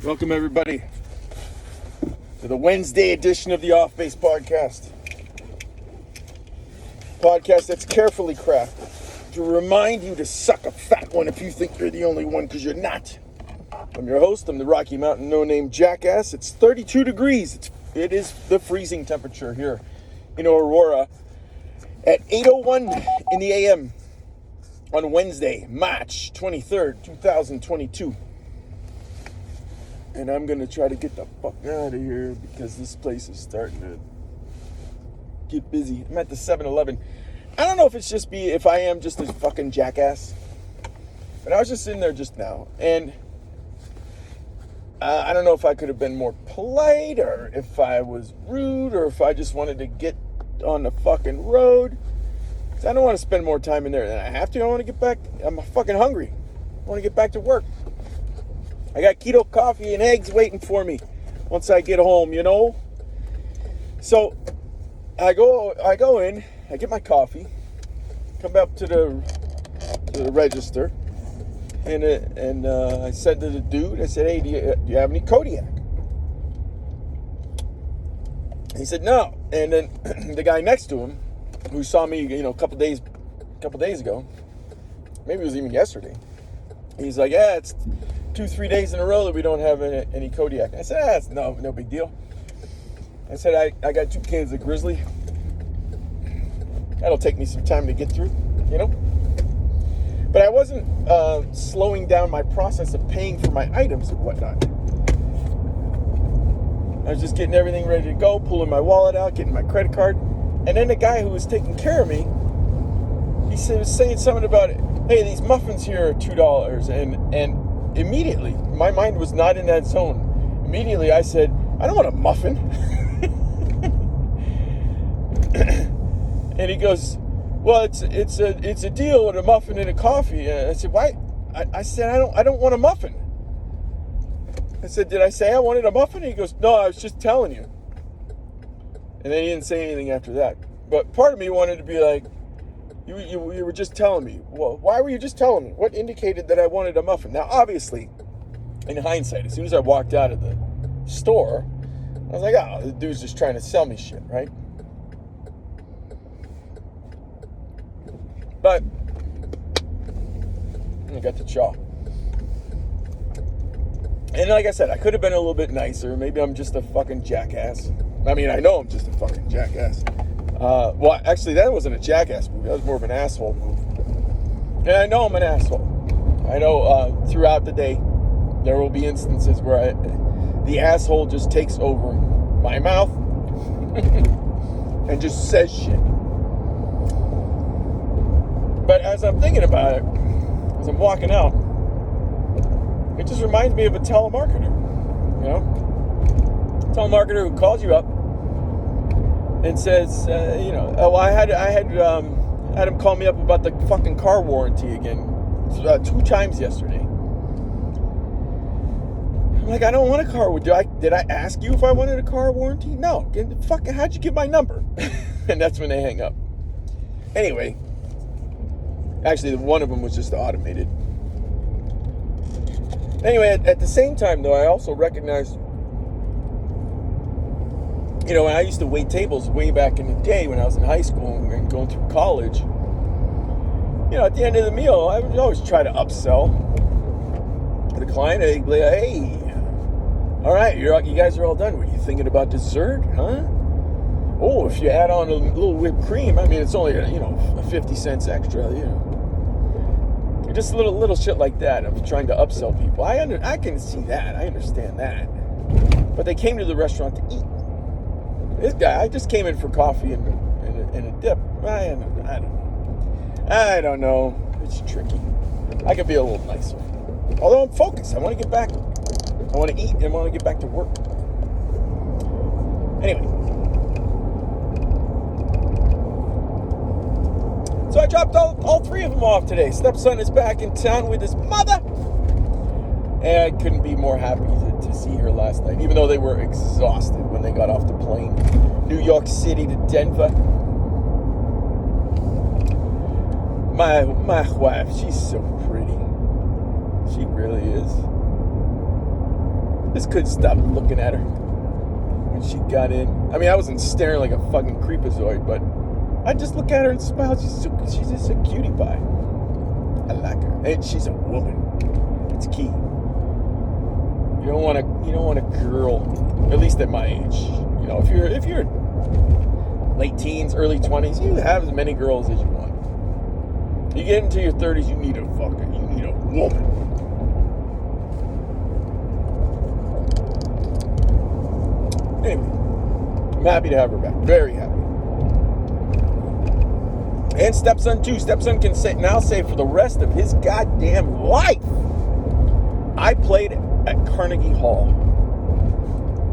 Welcome, everybody, to the Wednesday edition of the Off Base Podcast. Podcast that's carefully crafted to remind you to suck a fat one if you think you're the only one, because you're not. I'm your host. I'm the Rocky Mountain no-name Jackass. It's 32 degrees. It is the freezing temperature here in Aurora at 8:01 in the a.m. on Wednesday, March 23rd, 2022. And I'm going to try to get the fuck out of here because this place is starting to get busy. I'm at the 7-Eleven. I don't know if it's just if I am just a fucking jackass. But I was just sitting there just now. And I don't know if I could have been more polite or if I was rude or if I just wanted to get on the fucking road. Because I don't want to spend more time in there than I have to. I want to get back. I'm fucking hungry. I want to get back to work. I got keto coffee and eggs waiting for me once I get home, you know? So I go in, I get my coffee, come up to the register, and I said to the dude, I said, hey, do you have any Kodiak? He said, no. And then the guy next to him, who saw me, a couple days ago, maybe it was even yesterday, he's like, yeah, it's 2-3 days in a row that we don't have any Kodiak. I said, it's no big deal. I said, I got 2 cans of Grizzly. That'll take me some time to get through, But I wasn't slowing down my process of paying for my items and whatnot. I was just getting everything ready to go, pulling my wallet out, getting my credit card. And then the guy who was taking care of me, he was saying something about, hey, these muffins here are $2. And immediately, my mind was not in that zone. Immediately, I said, I don't want a muffin. And he goes, well, it's a deal with a muffin and a coffee. And I said, why? I said, I don't want a muffin. I said, did I say I wanted a muffin? And he goes, no, I was just telling you. And then he didn't say anything after that. But part of me wanted to be like, you were just telling me. Well, why were you just telling me? What indicated that I wanted a muffin? Now, obviously, in hindsight, as soon as I walked out of the store, I was like, oh, the dude's just trying to sell me shit, right? But I got the chaw. And like I said, I could have been a little bit nicer. Maybe I'm just a fucking jackass. I mean, I know I'm just a fucking jackass. Well, actually, that wasn't a jackass move. That was more of an asshole move. And I know I'm an asshole. I know throughout the day, there will be instances where the asshole just takes over my mouth and just says shit. But as I'm thinking about it, as I'm walking out, it just reminds me of a telemarketer. Telemarketer who calls you up and says, I had him call me up about the fucking car warranty again 2 times yesterday. I'm like, I don't want a car warranty. Did I ask you if I wanted a car warranty? No. Fucking, how'd you get my number? And that's when they hang up. Anyway, actually, one of them was just automated. Anyway, at the same time, though, I also recognized, when I used to wait tables way back in the day when I was in high school and going through college, at the end of the meal, I would always try to upsell the client. I'd be like, hey, all right, you guys are all done. Were you thinking about dessert, huh? Oh, if you add on a little whipped cream, I mean, it's only, 50 cents extra, Just little shit like that of trying to upsell people. I can see that. I understand that. But they came to the restaurant to eat. This guy, I just came in for coffee and a dip. I don't know. It's tricky. I could be a little nicer. Although I'm focused. I want to get back. I want to eat and I want to get back to work. Anyway. So I dropped all 3 of them off today. Stepson is back in town with his mother. And I couldn't be more happy to see her last night, even though they were exhausted when they got off the plane. New York City to Denver. My wife, she's so pretty. She really is. Just couldn't stop looking at her when she got in. I mean, I wasn't staring like a fucking creepazoid, but I just look at her and smile. She's just a cutie pie. I like her, and she's a woman. It's key. You don't want a girl, at least at my age. You know, if you're late teens, early 20s, you have as many girls as you want. You get into your 30s, you need a woman. Anyway, I'm happy to have her back. Very happy. And stepson too. Stepson can now say for the rest of his goddamn life, I played at Carnegie Hall.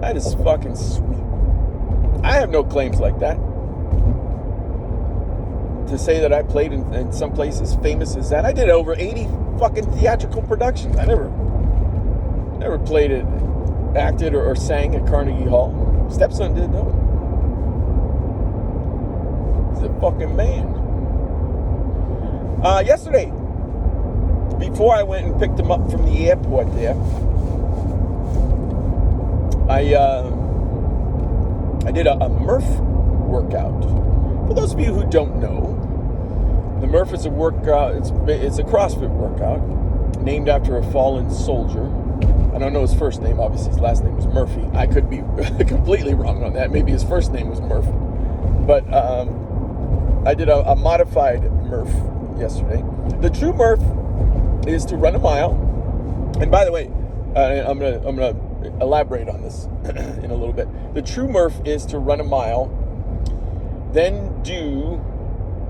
That is fucking sweet. I have no claims like that. To say that I played in some place as famous as that. I did over 80 fucking theatrical productions. I never played it, acted or sang at Carnegie Hall. Stepson did though. He's a fucking man. Yesterday, before I went and picked him up from the airport there, I did a Murph workout. For those of you who don't know, the Murph is a workout. It's a CrossFit workout named after a fallen soldier. I don't know his first name. Obviously, his last name was Murphy. I could be completely wrong on that. Maybe his first name was Murph. But I did a modified Murph yesterday. The true Murph is to run a mile. And by the way, I'm gonna elaborate on this in a little bit. The true Murph is to run a mile, then do,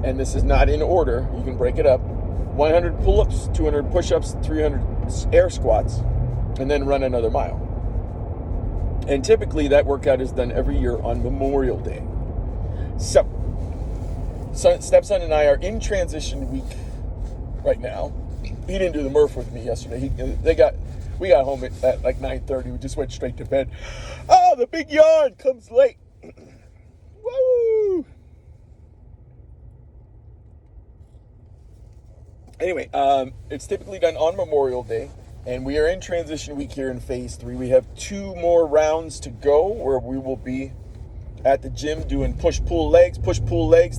and this is not in order, you can break it up, 100 pull-ups, 200 push-ups, 300 air squats, and then run another mile. And typically that workout is done every year on Memorial Day. So stepson and I are in transition week right now. He didn't do the Murph with me yesterday. We got home at like 9:30. We just went straight to bed. Oh, the big yawn comes late. Woo! Anyway, it's typically done on Memorial Day, and we are in transition week here in phase 3. We have 2 more rounds to go where we will be at the gym doing push-pull legs,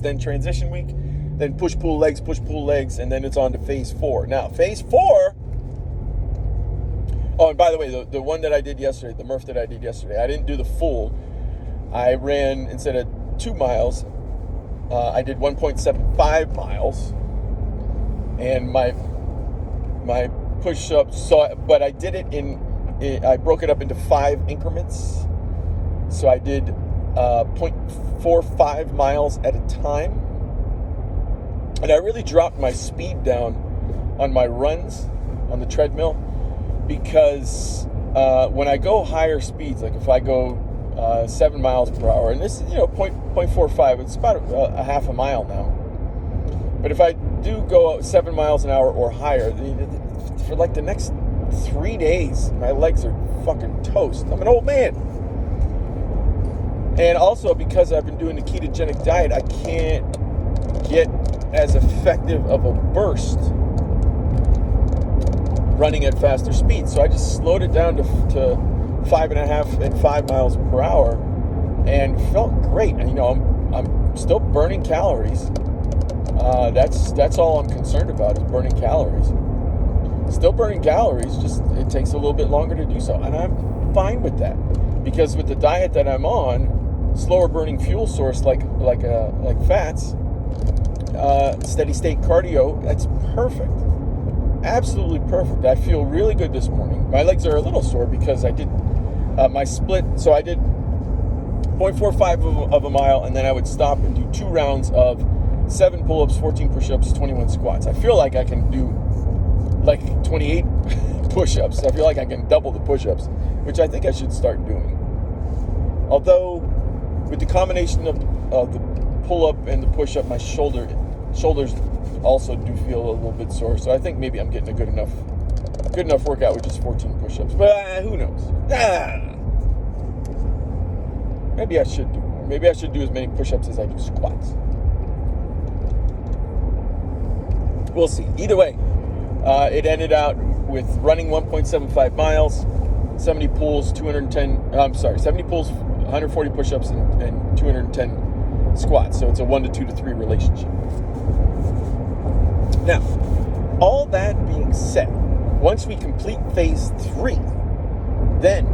then transition week, then push-pull legs, and then it's on to phase 4. Now, phase 4... Oh, and by the way, the one that I did yesterday, the Murph that I did yesterday, I didn't do the full. I ran, instead of 2 miles, I did 1.75 miles. And my push-ups, but I did it I broke it up into 5 increments. So I did 0.45 miles at a time. And I really dropped my speed down on my runs on the treadmill, because when I go higher speeds, like if I go 7 miles per hour, and this is, 0.45, it's about a half a mile now. But if I do go 7 miles an hour or higher, for like the next 3 days, my legs are fucking toast. I'm an old man. And also because I've been doing the ketogenic diet, I can't get as effective of a burst running at faster speeds. So I just slowed it down to 5.5 and 5 miles per hour, and felt great. And I'm still burning calories. That's all I'm concerned about, is burning calories. Still burning calories, just it takes a little bit longer to do so, and I'm fine with that, because with the diet that I'm on, slower burning fuel source like fats, steady state cardio, that's perfect. Absolutely perfect. I feel really good this morning. My legs are a little sore because I did my split. So I did 0.45 of a mile, and then I would stop and do 2 rounds of 7 pull-ups, 14 push-ups, 21 squats. I feel like I can do like 28 push-ups. I feel like I can double the push-ups, which I think I should start doing. Although with the combination of the pull-up and the push-up, my shoulders also do feel a little bit sore. So I think maybe I'm getting a good enough workout with just 14 push-ups. But who knows? Maybe I should do more. Maybe I should do as many push-ups as I do squats. We'll see. Either way, it ended out with running 1.75 miles, 70 pulls, 70 pulls, 140 push-ups, and 210 squats. So it's a 1 to 2 to 3 relationship. Now, all that being said, once we complete phase 3, then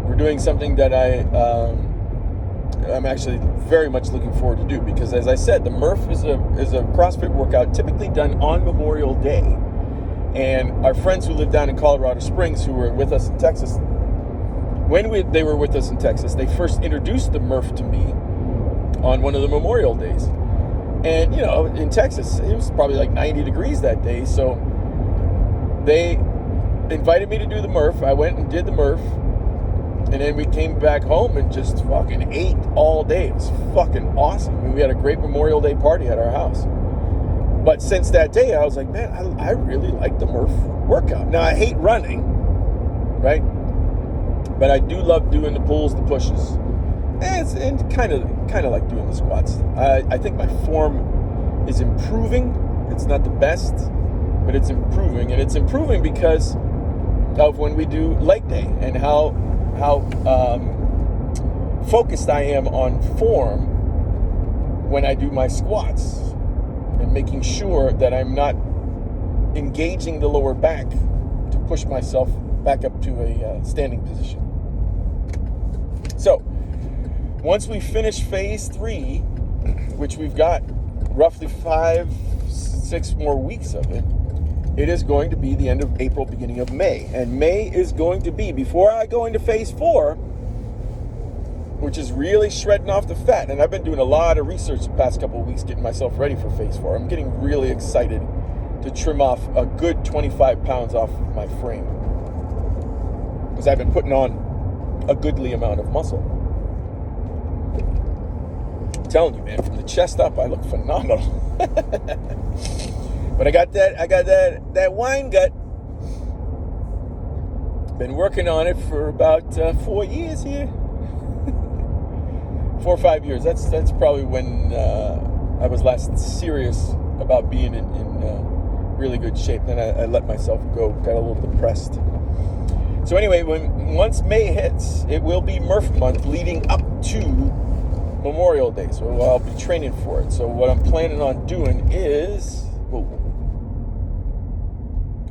we're doing something that I'm actually very much looking forward to do, because as I said, the Murph is a CrossFit workout typically done on Memorial Day. And our friends who live down in Colorado Springs, who were with us in Texas, they were with us in Texas, they first introduced the Murph to me on one of the Memorial Days. And, in Texas, it was probably like 90 degrees that day. So they invited me to do the Murph. I went and did the Murph. And then we came back home and just fucking ate all day. It was fucking awesome. I mean, we had a great Memorial Day party at our house. But since that day, I was like, man, I really like the Murph workout. Now, I hate running, right? But I do love doing the pulls, the pushes, and kind of like doing the squats. I think my form is improving. It's not the best, but it's improving. And it's improving because of when we do leg day and how focused I am on form when I do my squats, and making sure that I'm not engaging the lower back to push myself back up to a standing position. So once we finish phase 3, which we've got roughly 5-6 more weeks of it, it is going to be the end of April, beginning of May. And May is going to be, before I go into phase 4, which is really shredding off the fat. And I've been doing a lot of research the past couple of weeks getting myself ready for phase 4. I'm getting really excited to trim off a good 25 pounds off of my frame, because I've been putting on a goodly amount of muscle. I'm telling you, man, from the chest up, I look phenomenal. But I got that wine gut. Been working on it for about 4 years here. 4 or 5 years. That's probably when I was last serious about being in really good shape. Then I let myself go. Got a little depressed. So anyway, once May hits, it will be Murph month leading up to Memorial Day. So I'll be training for it. So what I'm planning on doing is,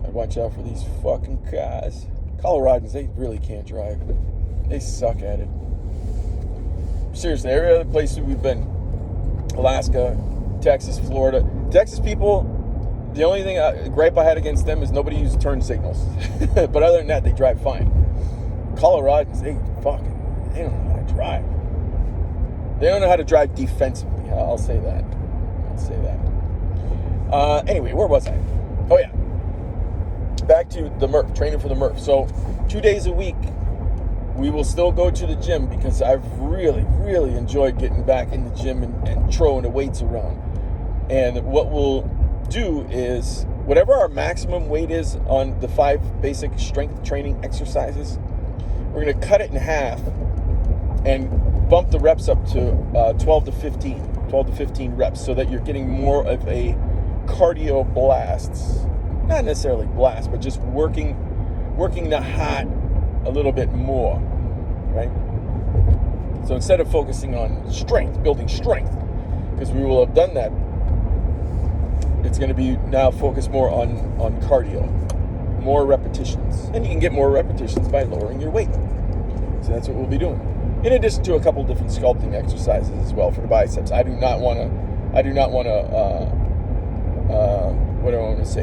gotta watch out for these fucking cars. Coloradans, they really can't drive. They suck at it. Seriously, every other place that we've been, Alaska, Texas, Florida, Texas people, the only thing gripe I had against them is nobody uses turn signals. But other than that, they drive fine. Coloradans, they don't know how to drive. They don't know how to drive defensively. I'll say that. Anyway, where was I? Oh yeah, back to the Murph, training for the Murph. So 2 days a week, we will still go to the gym, because I've really, really enjoyed getting back in the gym and throwing the weights around. And what we'll do is, whatever our maximum weight is on the 5 basic strength training exercises, we're going to cut it in half and bump the reps up to 12 to 15 reps, so that you're getting more of a cardio blast. Not necessarily blast, but just working the heart a little bit more, right? So instead of focusing on strength, building strength, because we will have done that, it's going to be now focused more on cardio, more repetitions. And you can get more repetitions by lowering your weight. So that's what we'll be doing. In addition to a couple different sculpting exercises as well for the biceps. I do not want to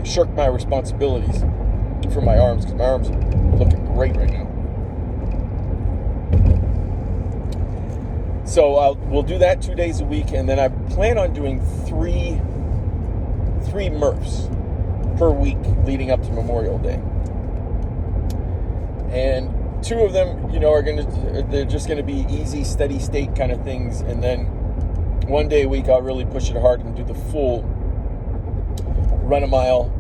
shirk my responsibilities for my arms, because my arms are looking great right now. So we'll do that 2 days a week, and then I plan on doing three Murphs per week leading up to Memorial Day. And 2 of them, they're just gonna be easy, steady state kind of things, and then 1 day a week I'll really push it hard and do the full run a mile,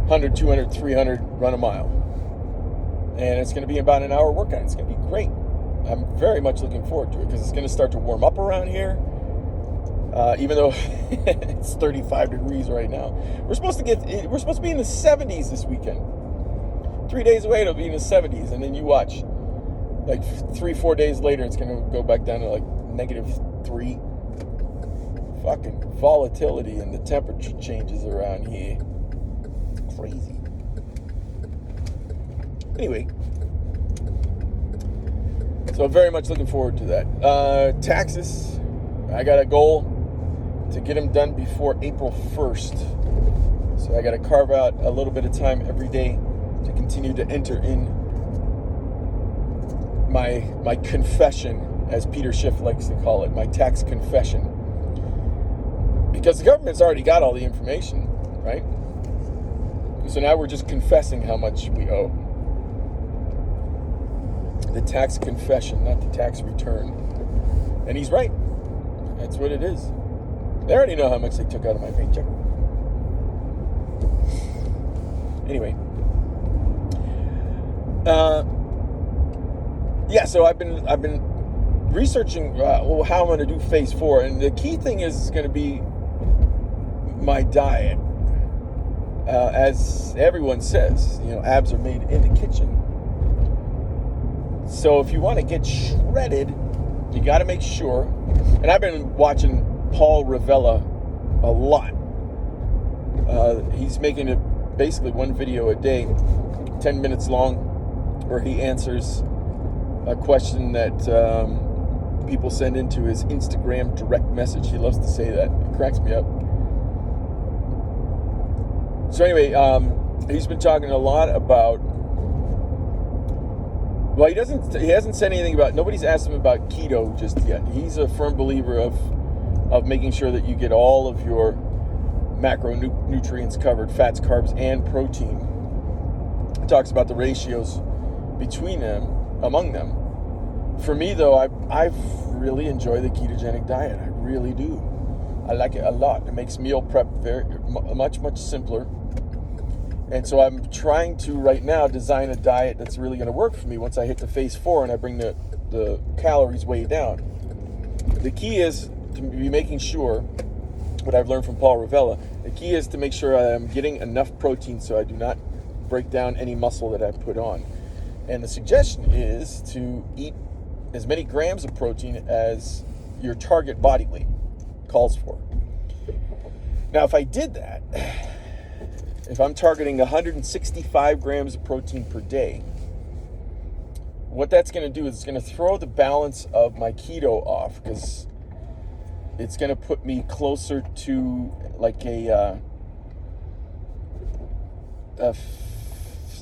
100, 200, 300, run a mile. And it's going to be about an hour workout. It's going to be great. I'm very much looking forward to it, because it's going to start to warm up around here. Even though it's 35 degrees right now. We're supposed to be in the 70s this weekend. 3 days away, it'll be in the 70s. And then you watch, like 3-4 days later, it's going to go back down to like -3. Fucking volatility and the temperature changes around here. It's crazy. Anyway, so I'm very much looking forward to that. Taxes, I got a goal to get them done before April 1st. So I got to carve out a little bit of time every day to continue to enter in my confession, as Peter Schiff likes to call it, my tax confession. Because the government's already got all the information, right? So now we're just confessing how much we owe. The tax confession, not the tax return. And he's right. That's what it is. They already know how much they took out of my paycheck. Anyway. So I've been researching how I'm going to do phase 4, and the key thing is going to be my diet. As everyone says, abs are made in the kitchen. So if you want to get shredded, you got to make sure. And I've been watching Paul Ravella a lot. He's making it basically one video a day, 10 minutes long, where he answers a question that people send into his Instagram direct message. He loves to say that. It cracks me up. So anyway, he's been talking a lot about, well, he hasn't said anything about, nobody's asked him about keto just yet. He's a firm believer of making sure that you get all of your macronutrients covered, fats, carbs, and protein. He talks about the ratios between them, among them. For me, though, I really enjoy the ketogenic diet. I really do. I like it a lot. It makes meal prep much simpler. And so I'm trying to, right now, design a diet that's really going to work for me once I hit the phase 4 and I bring the calories way down. The key is to be making sure, what I've learned from Paul Ravella, the key is to make sure I'm getting enough protein so I do not break down any muscle that I put on. And the suggestion is to eat as many grams of protein as your target body weight calls for. Now, if I did that, if I'm targeting 165 grams of protein per day, what that's going to do is it's going to throw the balance of my keto off, because it's going to put me closer to like a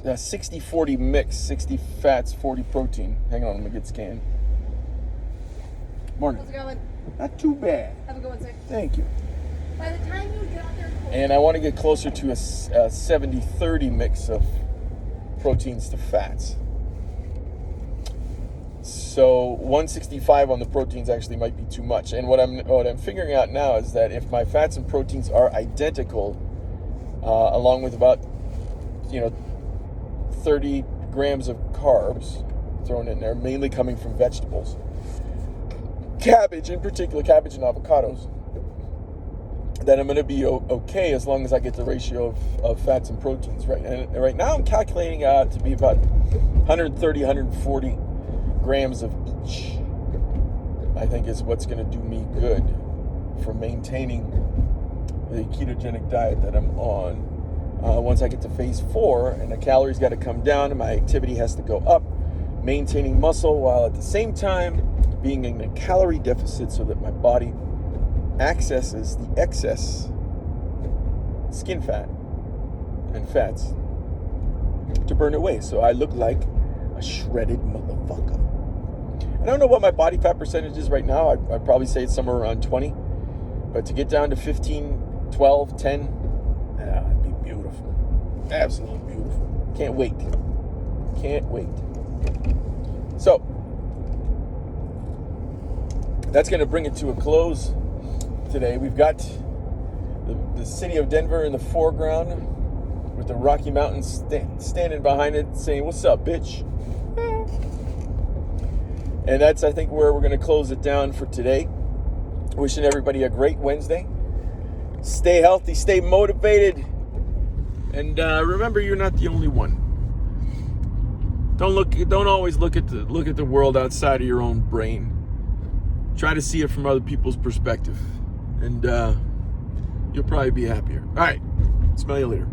60-40 mix, 60 fats, 40 protein. Hang on, let me get scanned. Morning. How's it going? Not too bad. Have a good one, sir. Thank you. By the time you get out there, And I want to get closer to a 70-30 mix of proteins to fats. So 165 on the proteins actually might be too much. And what I'm figuring out now is that if my fats and proteins are identical, along with about 30 grams of carbs thrown in there, mainly coming from vegetables, cabbage in particular, cabbage and avocados, that I'm going to be okay as long as I get the ratio of fats and proteins right. And right now I'm calculating out to be about 130, 140 grams of each, I think, is what's going to do me good for maintaining the ketogenic diet that I'm on. Once I get to phase 4 and the calories got to come down and my activity has to go up, maintaining muscle while at the same time being in a calorie deficit so that my body accesses the excess skin fat and fats to burn away, so I look like a shredded motherfucker. I don't know what my body fat percentage is right now. I'd probably say it's somewhere around 20, but to get down to 15, 12, 10, it'd be beautiful. Absolutely beautiful. Can't wait. So that's going to bring it to a close today. We've got the city of Denver in the foreground with the Rocky Mountains standing behind it saying, "What's up, bitch?" And that's, I think, where we're going to close it down for today. Wishing everybody a great Wednesday. Stay healthy, stay motivated, and remember, you're not the only one. Don't always look at the world outside of your own brain. Try to see it from other people's perspective, and you'll probably be happier. All right, smell you later.